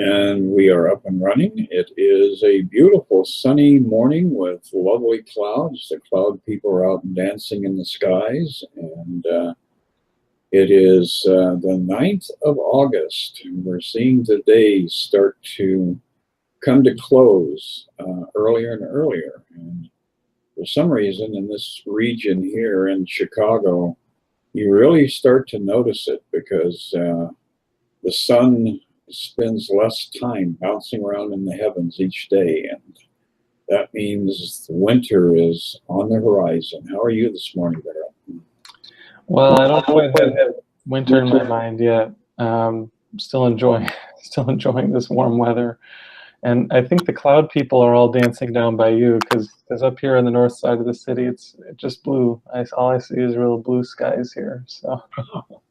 And we are up and running. It is a beautiful sunny morning with lovely clouds. The cloud people are out dancing in the skies. And it is the 9th of August. And we're seeing the days start to come to close earlier and earlier. And for some reason in this region here in Chicago, you really start to notice it because the sun spends less time bouncing around in the heavens each day, and that means the winter is on the horizon. How are you this morning, Barret? Well, I don't quite have winter in my mind yet. Still enjoying this warm weather, and I think the cloud people are all dancing down by you because up here on the north side of the city, it's just blue. All I see is real blue skies here. So,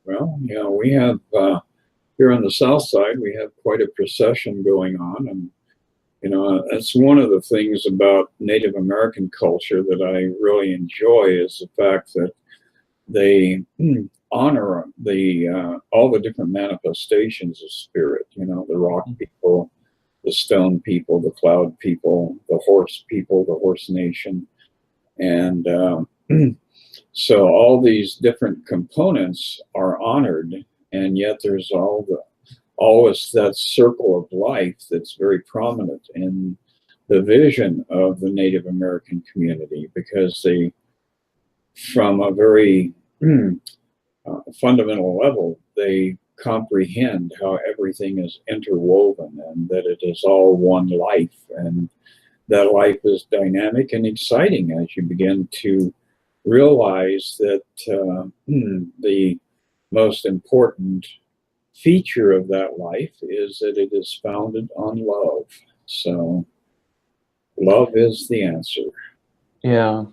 well, yeah, we have. Here on the south side, we have quite a procession going on, and that's one of the things about Native American culture that I really enjoy is the fact that they honor all the different manifestations of spirit. The rock people, the stone people, the cloud people, the horse nation, and so all these different components are honored. And yet there's always that circle of life that's very prominent in the vision of the Native American community, because they, from a very fundamental level, they comprehend how everything is interwoven and that it is all one life, and that life is dynamic and exciting as you begin to realize that the most important feature of that life is that it is founded on love. So love is the answer. Yeah.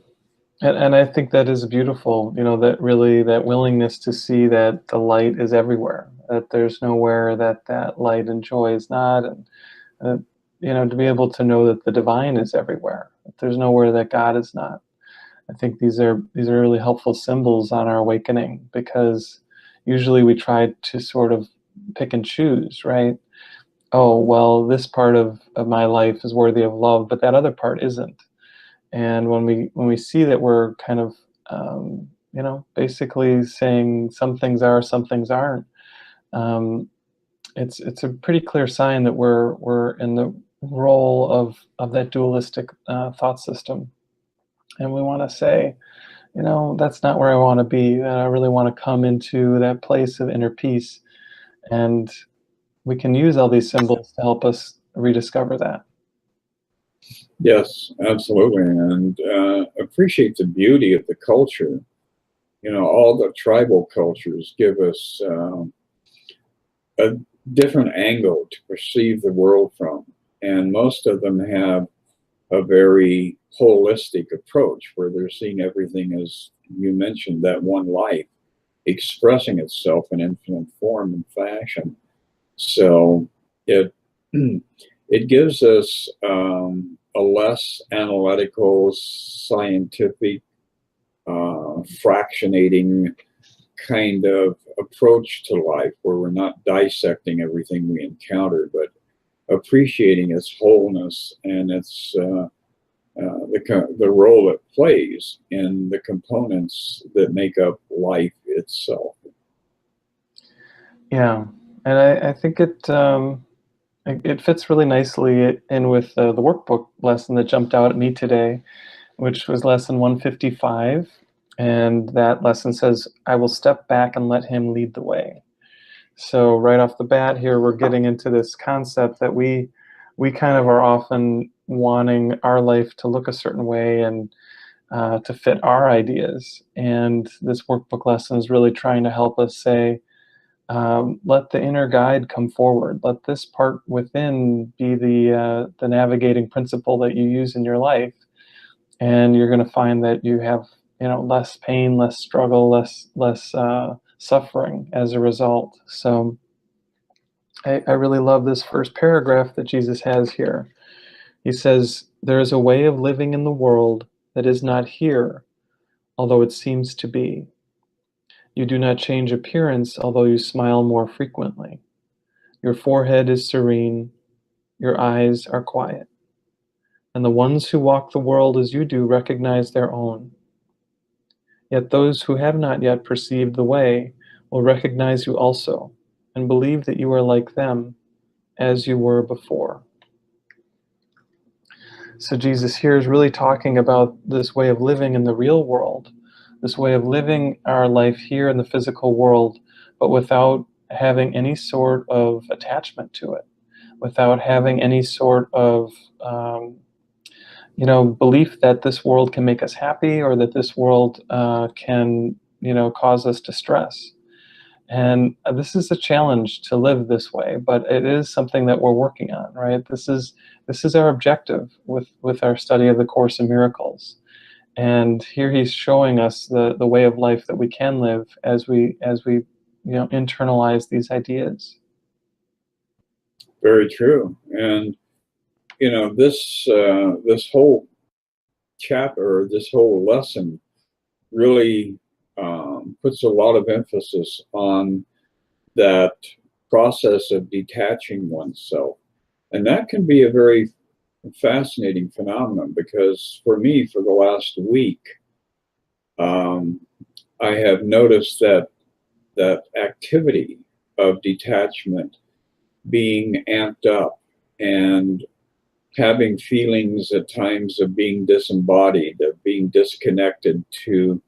And I think that is beautiful, that willingness to see that the light is everywhere, that there's nowhere that light and joy is not, and to be able to know that the divine is everywhere, that there's nowhere that God is not. I think these are really helpful symbols on our awakening, because usually we try to sort of pick and choose, right? Oh, well, this part of my life is worthy of love, but that other part isn't. And when we see that we're kind of, basically saying some things are, some things aren't, it's a pretty clear sign that we're in the role of that dualistic thought system. And we want to say, that's not where I want to be. I really want to come into that place of inner peace. And we can use all these symbols to help us rediscover that. Yes, absolutely. And appreciate the beauty of the culture. All the tribal cultures give us a different angle to perceive the world from. And most of them have a very holistic approach where they're seeing everything as you mentioned, that one life expressing itself in infinite form and fashion. So it gives us a less analytical, scientific, fractionating kind of approach to life, where we're not dissecting everything we encounter, but appreciating its wholeness and its the role it plays in the components that make up life itself. Yeah, and I think it fits really nicely in with the workbook lesson that jumped out at me today, which was lesson 155. And that lesson says, I will step back and let him lead the way. So right off the bat here, we're getting into this concept that we kind of are often wanting our life to look a certain way and to fit our ideas. And this workbook lesson is really trying to help us say, let the inner guide come forward. Let this part within be the navigating principle that you use in your life. And you're going to find that you have less pain, less struggle, less suffering as a result. So I really love this first paragraph that Jesus has here. He says, there is a way of living in the world that is not here, although it seems to be. You do not change appearance, although you smile more frequently. Your forehead is serene, your eyes are quiet. And the ones who walk the world as you do recognize their own. Yet those who have not yet perceived the way will recognize you also, and believe that you are like them as you were before. So Jesus here is really talking about this way of living in the real world, this way of living our life here in the physical world, but without having any sort of attachment to it, without having any sort of belief that this world can make us happy, or that this world can cause us distress. And this is a challenge to live this way, but it is something that we're working on, right? This is our objective with our study of the Course in Miracles. And here he's showing us the way of life that we can live as we internalize these ideas. Very true. And this whole chapter, or this whole lesson, really puts a lot of emphasis on that process of detaching oneself. And that can be a very fascinating phenomenon, because for me, for the last week, I have noticed that activity of detachment being amped up, and having feelings at times of being disembodied, of being disconnected to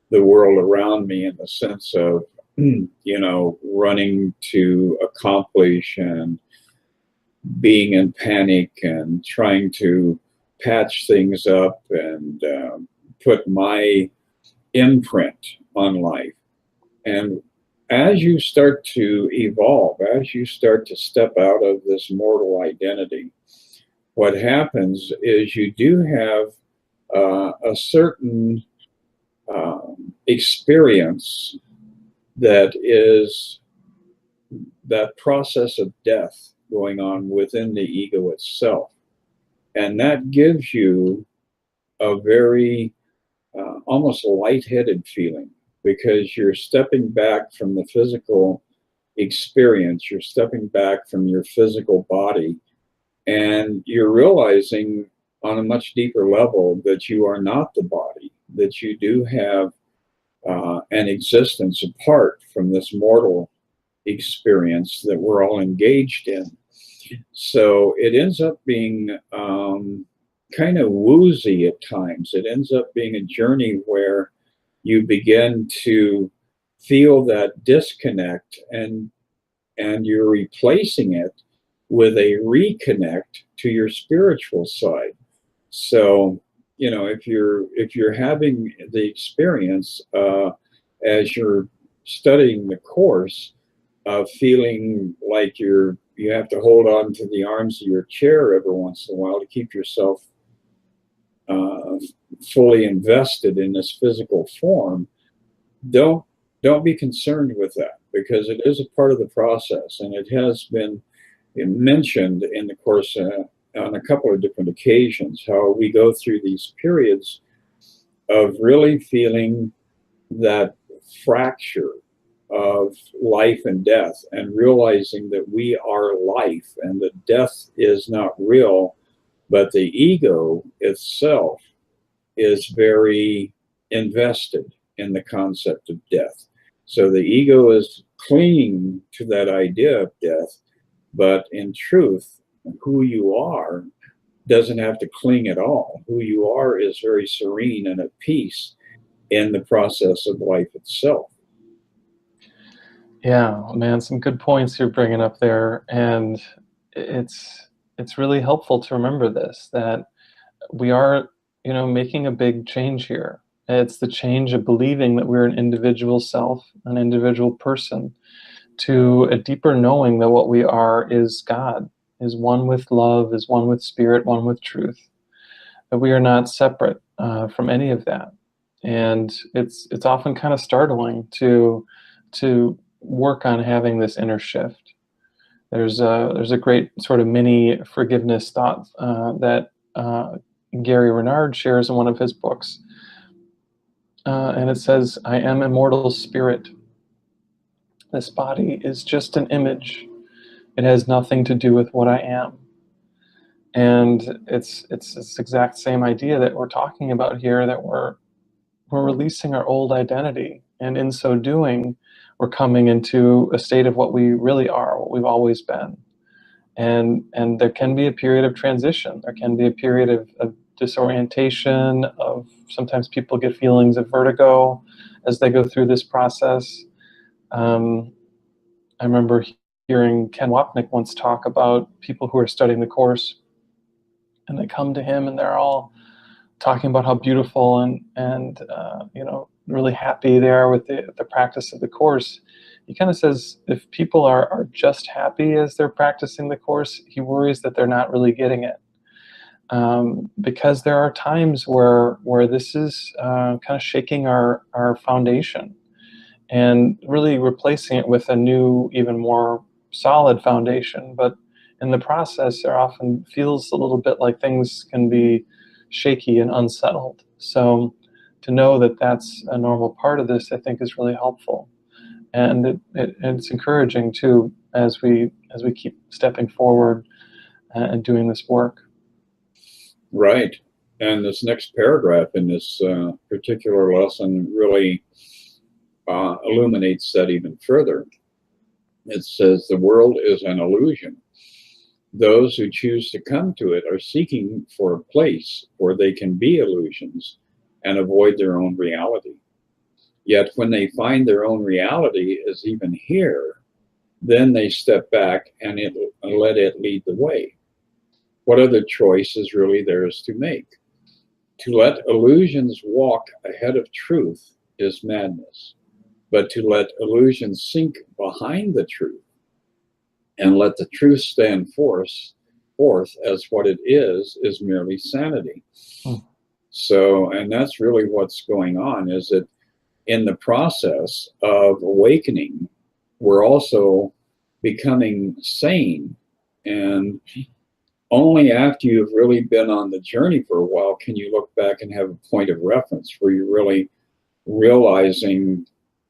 the world around me, in the sense of, running to accomplish and being in panic and trying to patch things up and put my imprint on life. And as you start to evolve, as you start to step out of this mortal identity, what happens is you do have a certain experience that is that process of death going on within the ego itself. And that gives you a very almost lightheaded feeling, because you're stepping back from the physical experience, you're stepping back from your physical body, and you're realizing on a much deeper level that you are not the body, that you do have an existence apart from this mortal experience that we're all engaged in. So it ends up being kind of woozy at times. It ends up being a journey where you begin to feel that disconnect, and you're replacing it with a reconnect to your spiritual side. So, if you're having the experience as you're studying the Course of feeling like you have to hold on to the arms of your chair every once in a while to keep yourself fully invested in this physical form, don't be concerned with that, because it is a part of the process, and it has been mentioned in the Course on a couple of different occasions, how we go through these periods of really feeling that fracture of life and death, and realizing that we are life and that death is not real, but the ego itself is very invested in the concept of death. So the ego is clinging to that idea of death, but in truth, who you are doesn't have to cling at all. Who you are is very serene and at peace in the process of life itself. Yeah, man, some good points you're bringing up there, and it's really helpful to remember this, that we are, making a big change here. It's the change of believing that we're an individual self, an individual person, to a deeper knowing that what we are is God, is one with love, is one with spirit, one with truth. That we are not separate from any of that. And it's often kind of startling to work on having this inner shift. There's a great sort of mini forgiveness thought that Gary Renard shares in one of his books. And it says, "I am immortal spirit. This body is just an image. It has nothing to do with what I am. And it's this exact same idea that we're talking about here, that we're releasing our old identity, and in so doing, we're coming into a state of what we really are, what we've always been. And there can be a period of transition. There can be a period of disorientation, of sometimes people get feelings of vertigo as they go through this process. I remember hearing Ken Wapnick once talk about people who are studying the Course, and they come to him and they're all talking about how beautiful and really happy they are with the practice of the Course. He kind of says if people are just happy as they're practicing the Course, he worries that they're not really getting it. Because there are times where this is kind of shaking our foundation and really replacing it with a new, even more solid foundation. But in the process, there often feels a little bit like things can be shaky and unsettled. So to know that that's a normal part of this, I think, is really helpful. And it's encouraging too, as we keep stepping forward and doing this work. Right. And this next paragraph in this particular lesson really illuminates that even further. It says the world is an illusion. Those who choose to come to it are seeking for a place where they can be illusions and avoid their own reality. Yet when they find their own reality is even here, then they step back and let it lead the way. What other choice is really theirs to make? To let illusions walk ahead of truth is madness, but to let illusions sink behind the truth and let the truth stand forth as what it is merely sanity. So, and that's really what's going on, is that in the process of awakening, we're also becoming sane. And only after you've really been on the journey for a while can you look back and have a point of reference where you're really realizing,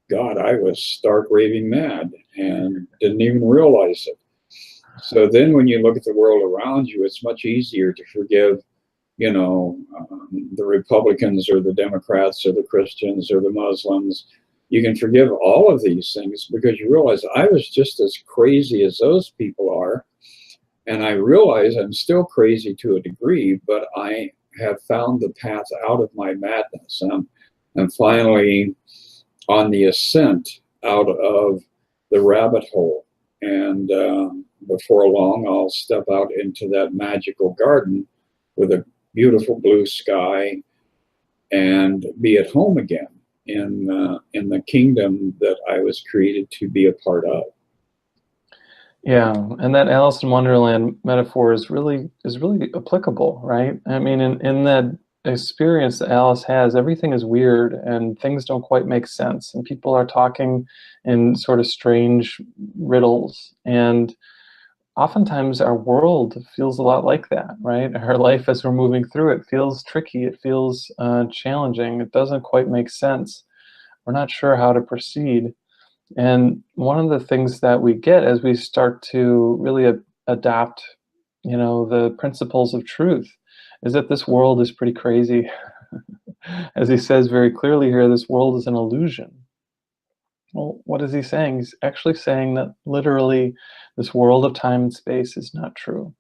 God, I was stark raving mad and didn't even realize it. So then when you look at the world around you, it's much easier to forgive, the Republicans or the Democrats or the Christians or the Muslims. You can forgive all of these things because you realize I was just as crazy as those people are. And I realize I'm still crazy to a degree, but I have found the path out of my madness. I'm finally on the ascent out of the rabbit hole. And before long, I'll step out into that magical garden with a beautiful blue sky and be at home again in the kingdom that I was created to be a part of. Yeah, and that Alice in Wonderland metaphor is really applicable, right? I mean, in that experience that Alice has, everything is weird and things don't quite make sense, and people are talking in sort of strange riddles, and oftentimes our world feels a lot like that, right? Our life as we're moving through it feels tricky, it feels challenging, it doesn't quite make sense. We're not sure how to proceed. And one of the things that we get as we start to really adopt, the principles of truth, is that this world is pretty crazy. As he says very clearly here, this world is an illusion. Well, what is he saying? He's actually saying that literally this world of time and space is not true.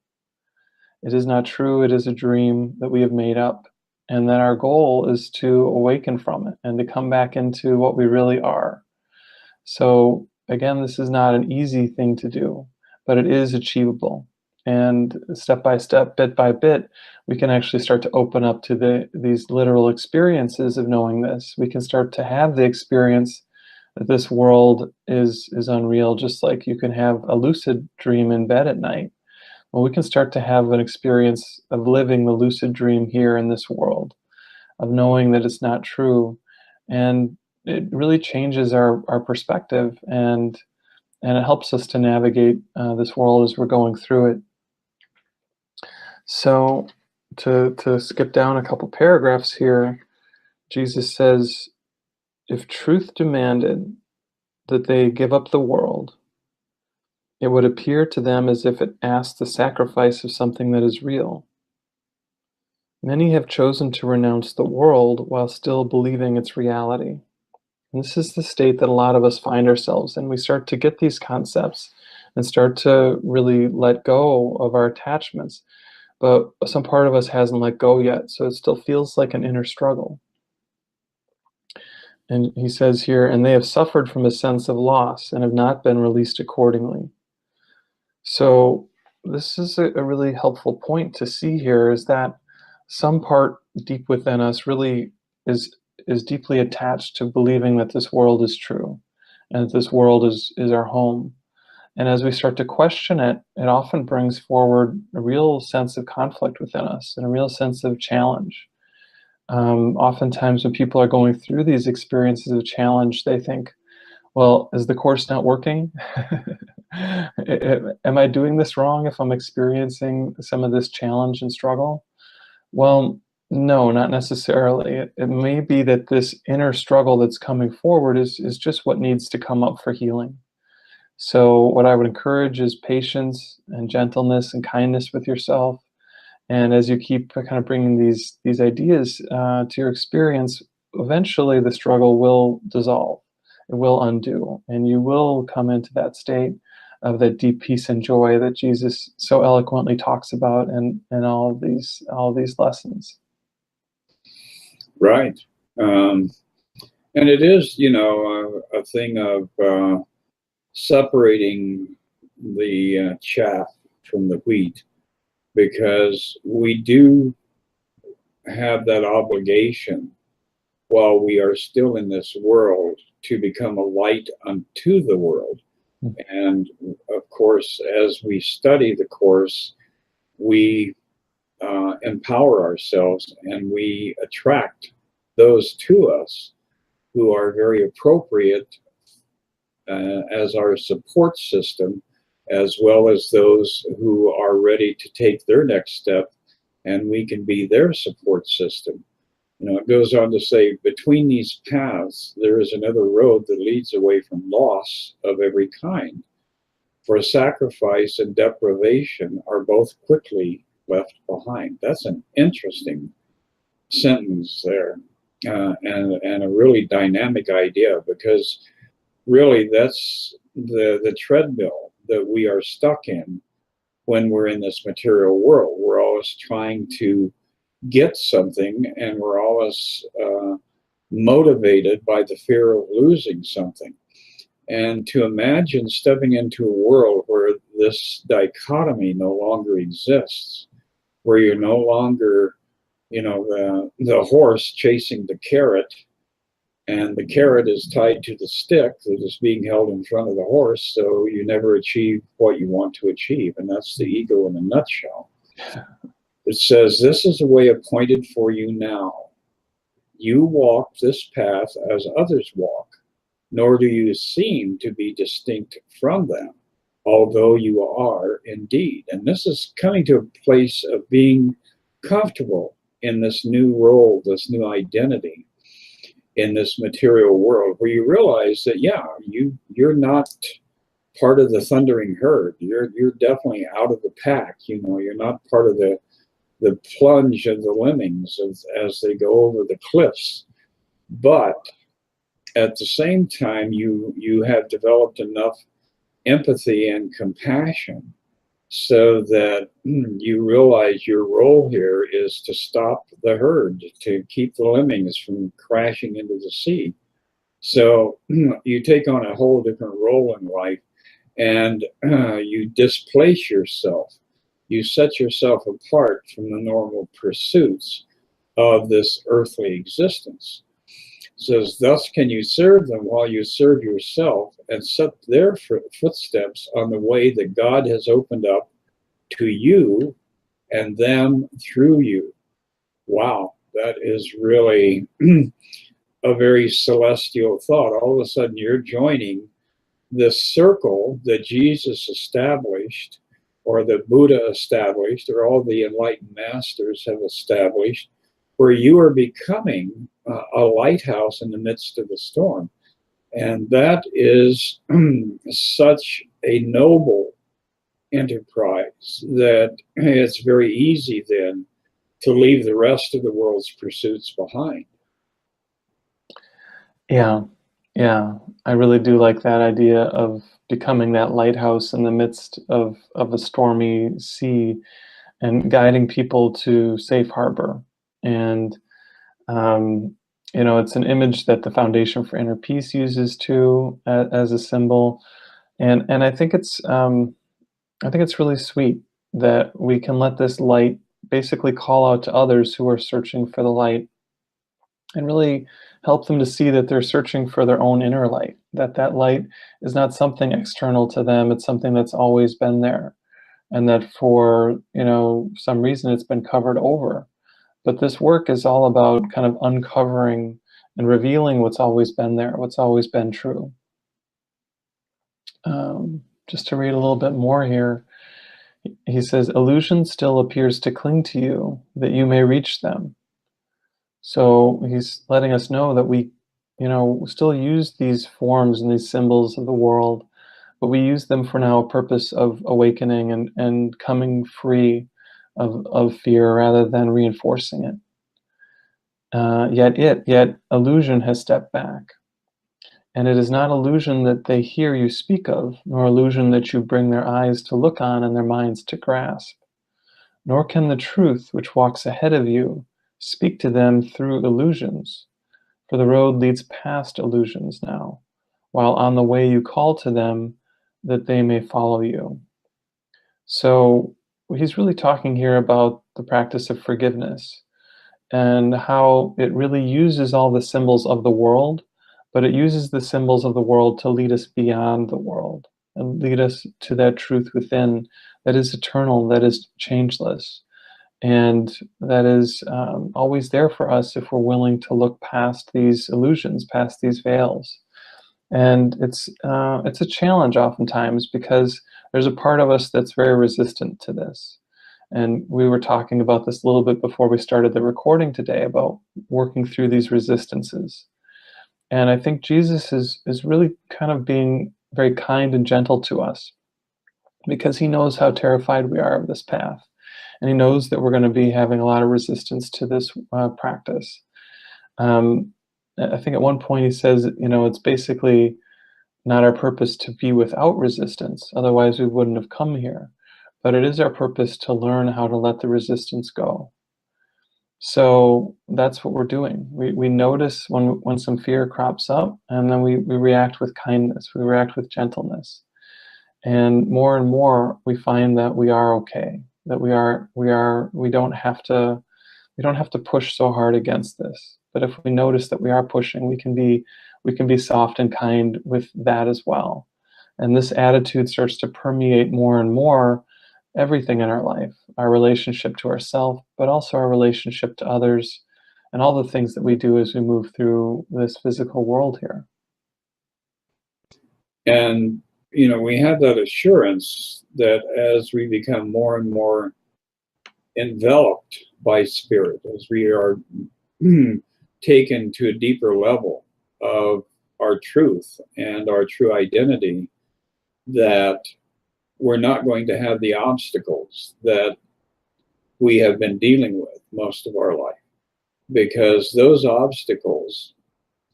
It is not true. It is a dream that we have made up. And that our goal is to awaken from it and to come back into what we really are. So again, this is not an easy thing to do, but it is achievable. And step by step, bit by bit, we can actually start to open up to these literal experiences of knowing this. We can start to have the experience that this world is unreal, just like you can have a lucid dream in bed at night. Well, we can start to have an experience of living the lucid dream here in this world, of knowing that it's not true. And it really changes our perspective, and it helps us to navigate this world as we're going through it. So to skip down a couple paragraphs here, Jesus says, if truth demanded that they give up the world, it would appear to them as if it asked the sacrifice of something that is real. Many have chosen to renounce the world while still believing its reality. And this is the state that a lot of us find ourselves in. We start to get these concepts and start to really let go of our attachments, but some part of us hasn't let go yet, so it still feels like an inner struggle. And he says here, and they have suffered from a sense of loss and have not been released accordingly. So this is a really helpful point to see here, is that some part deep within us really is deeply attached to believing that this world is true and that this world is our home. And as we start to question it, it often brings forward a real sense of conflict within us and a real sense of challenge. Oftentimes when people are going through these experiences of challenge, they think, well, is the course not working? Am I doing this wrong if I'm experiencing some of this challenge and struggle? Well, no, not necessarily. It may be that this inner struggle that's coming forward is just what needs to come up for healing. So what I would encourage is patience and gentleness and kindness with yourself. And as you keep kind of bringing these ideas to your experience, eventually the struggle will dissolve. It will undo, and you will come into that state of that deep peace and joy that Jesus so eloquently talks about in all of these lessons. Right. And it is, a thing of separating the chaff from the wheat, because we do have that obligation while we are still in this world to become a light unto the world. And of course, as we study the course, we empower ourselves and we attract those to us who are very appropriate as our support system, as well as those who are ready to take their next step, and we can be their support system. It goes on to say, between these paths, there is another road that leads away from loss of every kind. For sacrifice and deprivation are both quickly left behind. That's an interesting sentence there, and a really dynamic idea, because really that's the treadmill that we are stuck in when we're in this material world. We're always trying to get something, and we're always motivated by the fear of losing something. And to imagine stepping into a world where this dichotomy no longer exists, where you're no longer, the horse chasing the carrot, and the carrot is tied to the stick that is being held in front of the horse, so you never achieve what you want to achieve. And that's the ego in a nutshell. It says, this is a way appointed for you now. You walk this path as others walk, nor do you seem to be distinct from them, although you are indeed. And this is coming to a place of being comfortable in this new role, this new identity in this material world, where you realize that, yeah, you're not part of the thundering herd. You're definitely out of the pack. You're not part of the plunge of the lemmings as they go over the cliffs. But at the same time, you have developed enough empathy and compassion so that you realize your role here is to stop the herd, to keep the lemmings from crashing into the sea. So you take on a whole different role in life, and you displace yourself. You set yourself apart from the normal pursuits of this earthly existence. It says, thus can you serve them while you serve yourself, and set their footsteps on the way that God has opened up to you and them through you. Wow, that is really a very celestial thought. All of a sudden you're joining this circle that Jesus established, or that Buddha established, or all the enlightened masters have established, where you are becoming a lighthouse in the midst of the storm. And that is such a noble enterprise that it's very easy then to leave the rest of the world's pursuits behind. Yeah, yeah. I really do like that idea of becoming that lighthouse in the midst of a stormy sea and guiding people to safe harbor. And um, you know, it's an image that the Foundation for Inner Peace uses too, as a symbol. And I think it's really sweet that we can let this light basically call out to others who are searching for the light, and really help them to see that they're searching for their own inner light, that that light is not something external to them, it's something that's always been there, and that for, you know, some reason it's been covered over. But this work is all about kind of uncovering and revealing what's always been there, what's always been true. Just to read a little bit more here, he says, illusion still appears to cling to you, that you may reach them. So he's letting us know that we, you know, still use these forms and these symbols of the world, but we use them for now a purpose of awakening and coming free of fear rather than reinforcing it. Yet illusion has stepped back. And it is not illusion that they hear you speak of, nor illusion that you bring their eyes to look on and their minds to grasp. Nor can the truth which walks ahead of you speak to them through illusions, for the road leads past illusions now, while on the way you call to them that they may follow you. So he's really talking here about the practice of forgiveness and how it really uses all the symbols of the world, but it uses the symbols of the world to lead us beyond the world and lead us to that truth within that is eternal, that is changeless, and that is always there for us if we're willing to look past these illusions, past these veils. And it's a challenge oftentimes because there's a part of us that's very resistant to this. And we were talking about this a little bit before we started the recording today about working through these resistances. And I think Jesus is really kind of being very kind and gentle to us because he knows how terrified we are of this path. And he knows that we're going to be having a lot of resistance to this practice. I think at one point he says, you know, it's basically not our purpose to be without resistance, otherwise we wouldn't have come here. But it is our purpose to learn how to let the resistance go. So that's what we're doing. We notice when some fear crops up, and then we react with kindness, we react with gentleness. And more we find that we are okay, that we don't have to push so hard against this. But if we notice that we are pushing, we can be soft and kind with that as well. And this attitude starts to permeate more and more everything in our life, our relationship to ourselves, but also our relationship to others, and all the things that we do as we move through this physical world here. And, you know, we have that assurance that as we become more and more enveloped by spirit, as we are taken to a deeper level of our truth and our true identity, that we're not going to have the obstacles that we have been dealing with most of our life, because those obstacles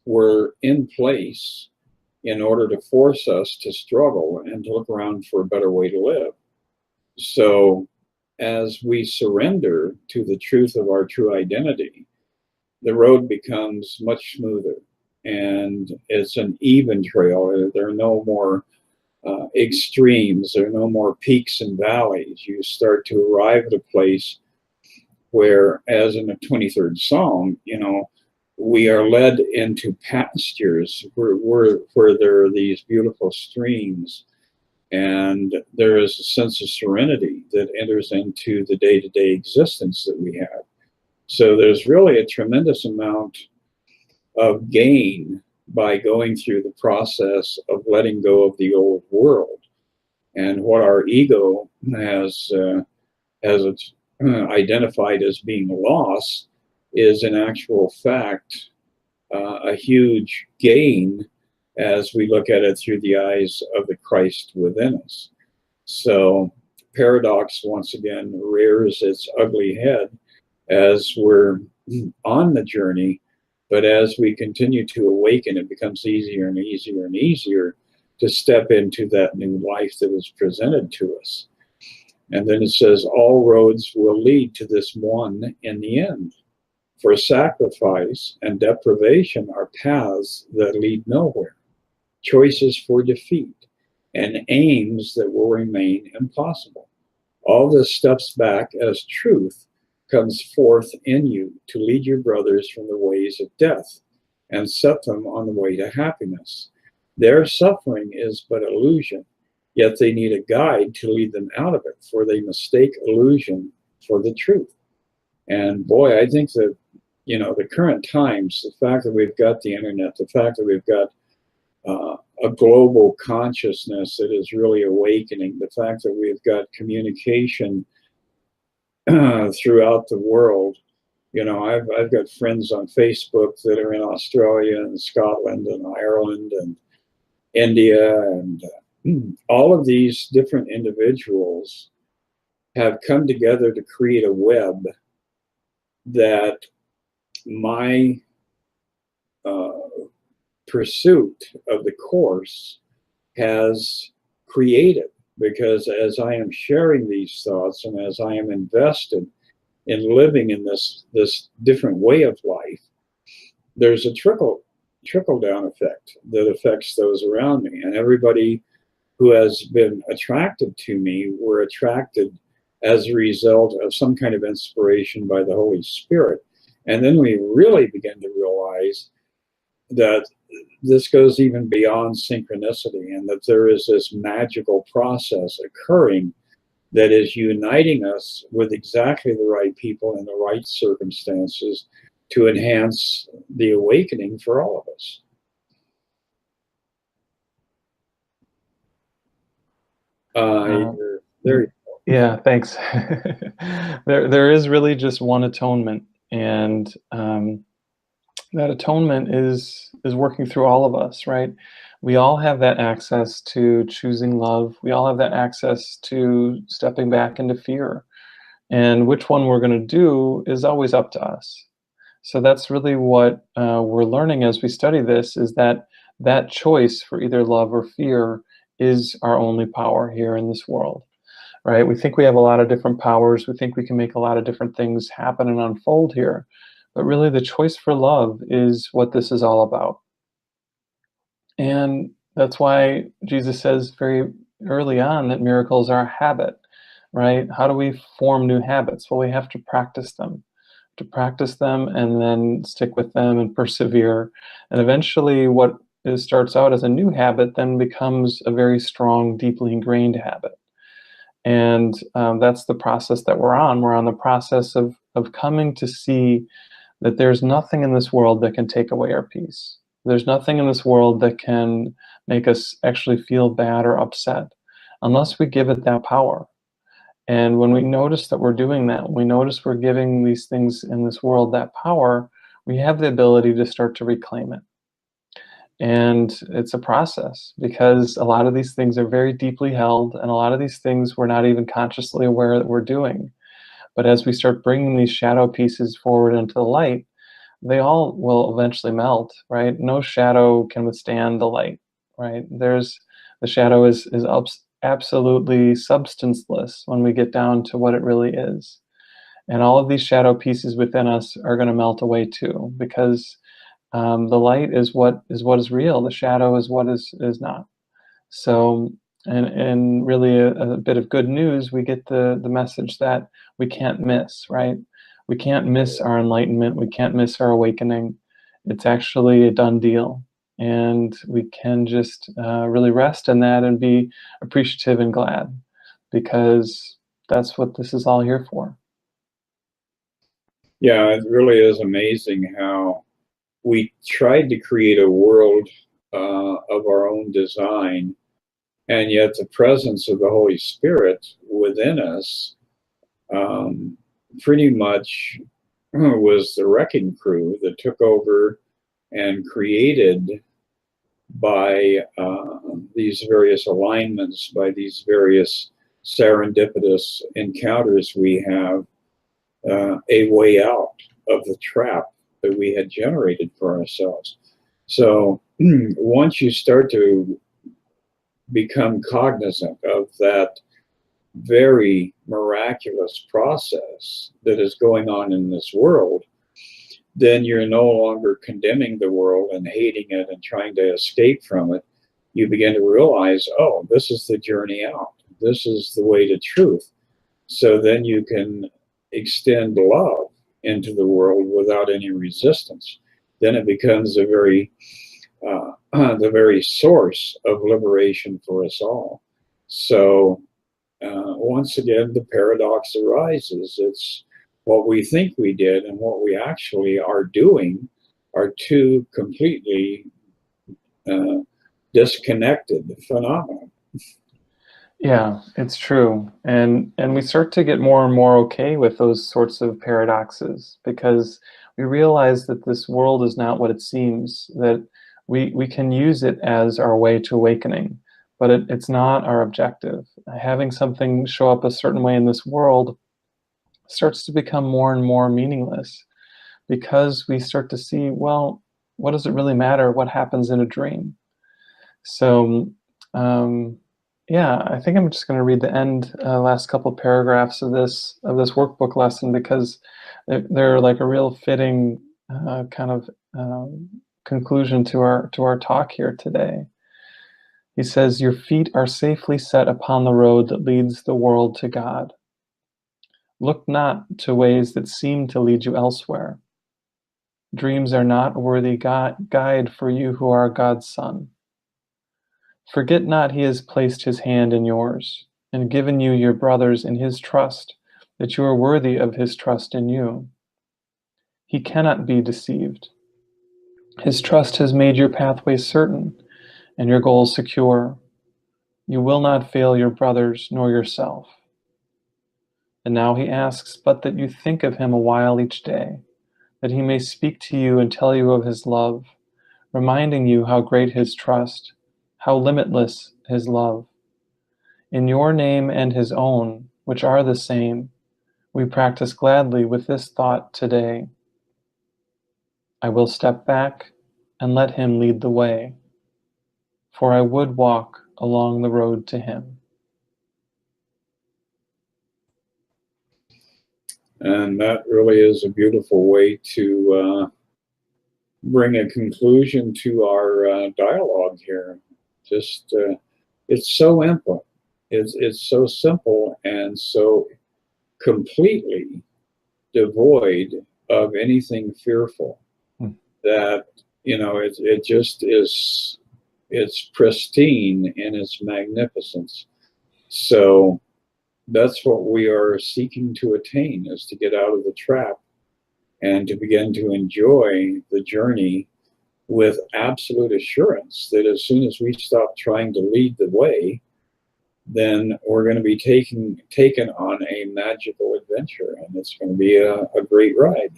were in place in order to force us to struggle and to look around for a better way to live. So as we surrender to the truth of our true identity, the road becomes much smoother, and it's an even trail. There are no more extremes. There are no more peaks and valleys. You start to arrive at a place where, as in the 23rd Psalm, you know, we are led into pastures where there are these beautiful streams, and there is a sense of serenity that enters into the day-to-day existence that we have. So there's really a tremendous amount of gain by going through the process of letting go of the old world. And what our ego has identified as being a loss is in actual fact a huge gain as we look at it through the eyes of the Christ within us. So paradox once again rears its ugly head as we're on the journey, but as we continue to awaken, it becomes easier and easier and easier to step into that new life that is presented to us. And then it says, all roads will lead to this one in the end. For sacrifice and deprivation are paths that lead nowhere, choices for defeat, and aims that will remain impossible. All this steps back as truth comes forth in you to lead your brothers from the ways of death and set them on the way to happiness. Their suffering is but illusion, yet they need a guide to lead them out of it, for they mistake illusion for the truth. And boy, I think that, the current times, the fact that we've got the internet, the fact that we've got a global consciousness that is really awakening, the fact that we've got communication throughout the world. I've got friends on Facebook that are in Australia and Scotland and Ireland and India, and all of these different individuals have come together to create a web that my pursuit of the course has created, because as I am sharing these thoughts and as I am invested in living in this different way of life, there's a trickle down effect that affects those around me. And everybody who has been attracted to me were attracted as a result of some kind of inspiration by the Holy Spirit. And then we really begin to realize that this goes even beyond synchronicity, and that there is this magical process occurring that is uniting us with exactly the right people in the right circumstances to enhance the awakening for all of us. There you go. Yeah, thanks. There is really just one atonement, and that atonement is working through all of us, right? We all have that access to choosing love. We all have that access to stepping back into fear. And which one we're going to do is always up to us. So that's really what we're learning as we study this, is that choice for either love or fear is our only power here in this world, right? We think we have a lot of different powers. We think we can make a lot of different things happen and unfold here. But really, the choice for love is what this is all about. And that's why Jesus says very early on that miracles are a habit, right? How do we form new habits? Well, we have to practice them. And then stick with them and persevere. And eventually what starts out as a new habit then becomes a very strong, deeply ingrained habit. And that's the process that we're on. We're on the process of coming to see that there's nothing in this world that can take away our peace. There's nothing in this world that can make us actually feel bad or upset unless we give it that power. And when we notice that we're doing that, we notice we're giving these things in this world that power, we have the ability to start to reclaim it. And it's a process, because a lot of these things are very deeply held, and a lot of these things we're not even consciously aware that we're doing. But as we start bringing these shadow pieces forward into the light, they all will eventually melt, right? No shadow can withstand the light, right? The shadow is absolutely substanceless when we get down to what it really is. And all of these shadow pieces within us are going to melt away too, because the light is what is real. The shadow is what is not. So, and really a bit of good news, we get the message that we can't miss, right? We can't miss our enlightenment. We can't miss our awakening. It's actually a done deal. And we can just really rest in that and be appreciative and glad, because that's what this is all here for. Yeah, it really is amazing how we tried to create a world of our own design, and yet the presence of the Holy Spirit within us pretty much was the wrecking crew that took over and created by these various alignments, by these various serendipitous encounters we have, a way out of the trap that we had generated for ourselves. So once you start to become cognizant of that very miraculous process that is going on in this world, then you're no longer condemning the world and hating it and trying to escape from it. You begin to realize, oh, this is the journey out. This is the way to truth. So then you can extend love into the world without any resistance. Then it becomes a very, the very source of liberation for us all. So once again, the paradox arises. It's what we think we did and what we actually are doing are two completely disconnected phenomena. Yeah, it's true. And we start to get more and more okay with those sorts of paradoxes because we realize that this world is not what it seems, that we can use it as our way to awakening, but it's not our objective. Having something show up a certain way in this world starts to become more and more meaningless because we start to see, well, what does it really matter what happens in a dream? So, yeah, I think I'm just going to read the last couple paragraphs of this workbook lesson because they're like a real fitting kind of conclusion to our talk here today. He says, "Your feet are safely set upon the road that leads the world to God. Look not to ways that seem to lead you elsewhere. Dreams are not a worthy guide for you who are God's son. Forget not he has placed his hand in yours, and given you your brothers in his trust, that you are worthy of his trust in you. He cannot be deceived. His trust has made your pathway certain, and your goals secure. You will not fail your brothers nor yourself. And now he asks but that you think of him a while each day, that he may speak to you and tell you of his love, reminding you how great his trust, how limitless his love. In your name and his own, which are the same, we practice gladly with this thought today. I will step back and let him lead the way, for I would walk along the road to him." And that really is a beautiful way to bring a conclusion to our dialogue here. Just, it's so simple. It's so simple and so completely devoid of anything fearful that, you know, it just is, it's pristine in its magnificence. So that's what we are seeking to attain, is to get out of the trap and to begin to enjoy the journey with absolute assurance that as soon as we stop trying to lead the way, then we're going to be taken on a magical adventure, and it's going to be a great ride.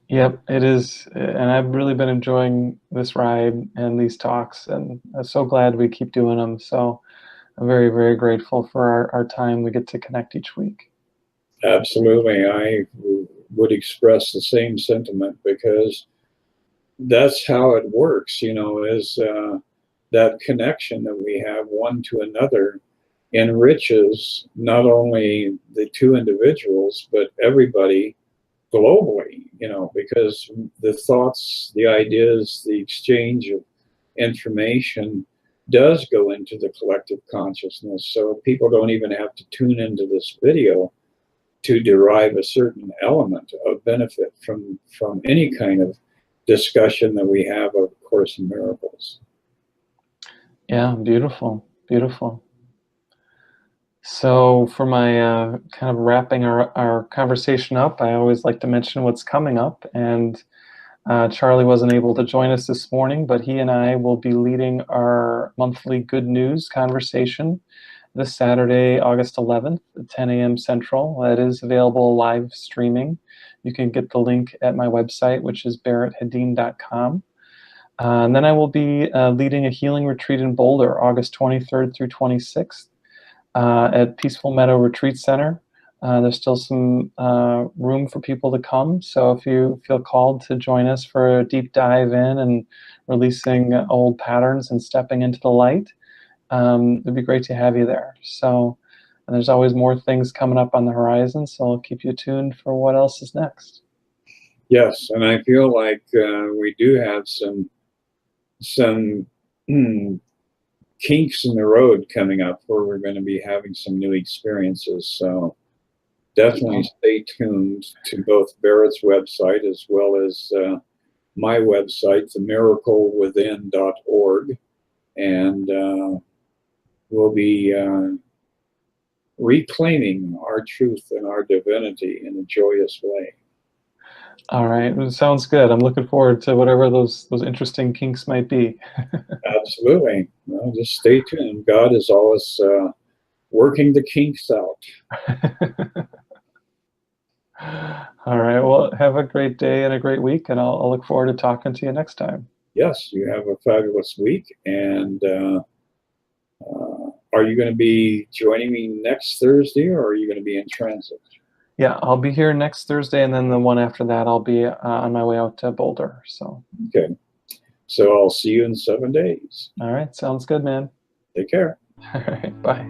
Yep, it is. And I've really been enjoying this ride and these talks, and I'm so glad we keep doing them. So I'm very, very grateful for our time we get to connect each week. Absolutely. I would express the same sentiment because that's how it works, you know, is that connection that we have one to another enriches not only the two individuals, but everybody globally, you know, because the thoughts, the ideas, the exchange of information does go into the collective consciousness. So people don't even have to tune into this video to derive a certain element of benefit from any kind of discussion that we have of Course in Miracles. Yeah, beautiful, beautiful. So for my kind of wrapping our conversation up, I always like to mention what's coming up. And Charlie wasn't able to join us this morning, but he and I will be leading our monthly Good News conversation this Saturday, August 11th at 10 a.m. Central. It is available live streaming. You can get the link at my website, which is barrethadeen.com. And then I will be leading a healing retreat in Boulder, August 23rd through 26th at Peaceful Meadow Retreat Center. There's still some room for people to come, so if you feel called to join us for a deep dive in and releasing old patterns and stepping into the light, it'd be great to have you there. So, and there's always more things coming up on the horizon, so I'll keep you tuned for what else is next. Yes, and I feel like we do have some kinks in the road coming up where we're going to be having some new experiences. So definitely stay tuned to both Barret's website as well as my website, themiraclewithin.org, and we'll be reclaiming our truth and our divinity in a joyous way. All right, it sounds good. I'm looking forward to whatever those interesting kinks might be. Absolutely. Well, just stay tuned. God is always working the kinks out. All right, well, have a great day and a great week, and I'll look forward to talking to you next time. Yes, you have a fabulous week. And are you going to be joining me next Thursday, or are you going to be in transit? Yeah, I'll be here next Thursday, and then the one after that, I'll be on my way out to Boulder. So. Okay. So I'll see you in 7 days. All right, sounds good, man. Take care. All right, bye.